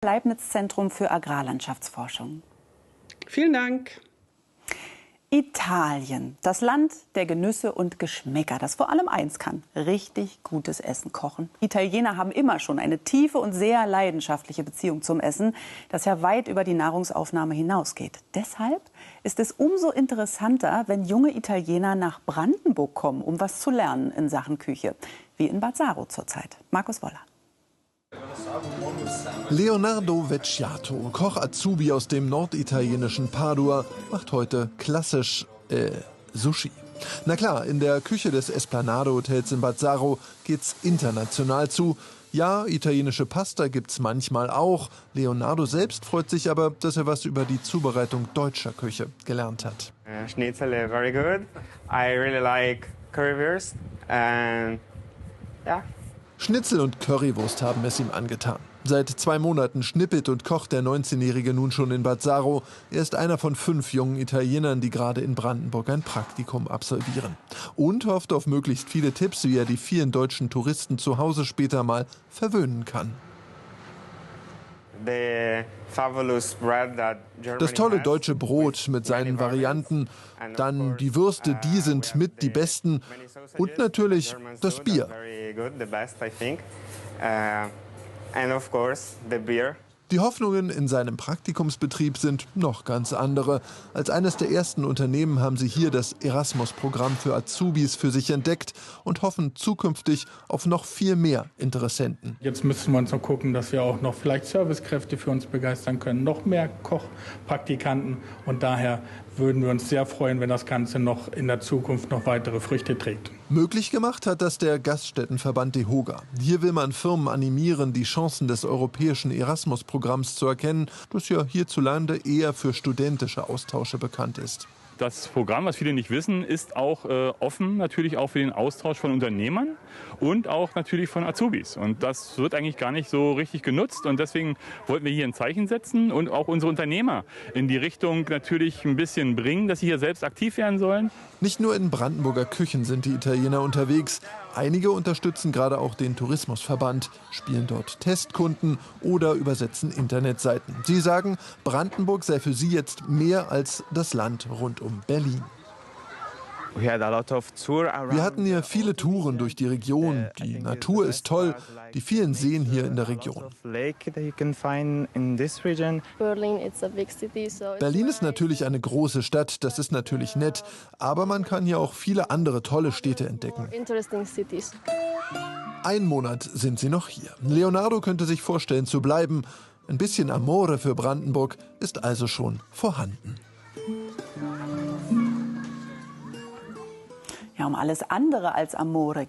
Leibniz-Zentrum für Agrarlandschaftsforschung. Vielen Dank. Italien, das Land der Genüsse und Geschmäcker, das vor allem eins kann: richtig gutes Essen kochen. Italiener haben immer schon eine tiefe und sehr leidenschaftliche Beziehung zum Essen, das ja weit über die Nahrungsaufnahme hinausgeht. Deshalb ist es umso interessanter, wenn junge Italiener nach Brandenburg kommen, um was zu lernen in Sachen Küche, wie in Bad Saro zurzeit. Markus Woller. Leonardo Vecchiato, Koch-Azubi aus dem norditalienischen Padua, macht heute klassisch Sushi. Na klar, in der Küche des Esplanade Hotels in Bad Saro geht's international zu. Ja, italienische Pasta gibt's manchmal auch. Leonardo selbst freut sich aber, dass er was über die Zubereitung deutscher Küche gelernt hat. Schnitzel very good. I really like currywurst and yeah. Schnitzel und Currywurst haben es ihm angetan. Seit 2 Monaten schnippelt und kocht der 19-Jährige nun schon in Bad Saro. Er ist einer von 5 jungen Italienern, die gerade in Brandenburg ein Praktikum absolvieren. Und hofft auf möglichst viele Tipps, wie er die vielen deutschen Touristen zu Hause später mal verwöhnen kann. Das tolle deutsche Brot mit seinen Varianten, dann die Würste, die sind mit die besten, und natürlich das Bier. Die Hoffnungen in seinem Praktikumsbetrieb sind noch ganz andere. Als eines der ersten Unternehmen haben sie hier das Erasmus-Programm für Azubis für sich entdeckt und hoffen zukünftig auf noch viel mehr Interessenten. Jetzt müssen wir uns noch gucken, dass wir auch noch vielleicht Servicekräfte für uns begeistern können, noch mehr Kochpraktikanten, und daher würden wir uns sehr freuen, wenn das Ganze noch in der Zukunft noch weitere Früchte trägt. Möglich gemacht hat das der Gaststättenverband DEHOGA. Hier will man Firmen animieren, die Chancen des europäischen Erasmus-Programms zu erkennen, das ja hierzulande eher für studentische Austausche bekannt ist. Das Programm, was viele nicht wissen, ist auch offen natürlich auch für den Austausch von Unternehmern und auch natürlich von Azubis. Und das wird eigentlich gar nicht so richtig genutzt. Und deswegen wollten wir hier ein Zeichen setzen und auch unsere Unternehmer in die Richtung natürlich ein bisschen bringen, dass sie hier selbst aktiv werden sollen. Nicht nur in Brandenburger Küchen sind die Italiener unterwegs. Einige unterstützen gerade auch den Tourismusverband, spielen dort Testkunden oder übersetzen Internetseiten. Sie sagen, Brandenburg sei für sie jetzt mehr als das Land rund um Berlin. Wir hatten hier viele Touren durch die Region. Die Natur ist toll, die vielen Seen hier in der Region. Berlin ist natürlich eine große Stadt, das ist natürlich nett, aber man kann hier auch viele andere tolle Städte entdecken. 1 Monat sind sie noch hier. Leonardo könnte sich vorstellen zu bleiben. Ein bisschen Amore für Brandenburg ist also schon vorhanden. Ja, um alles andere als Amore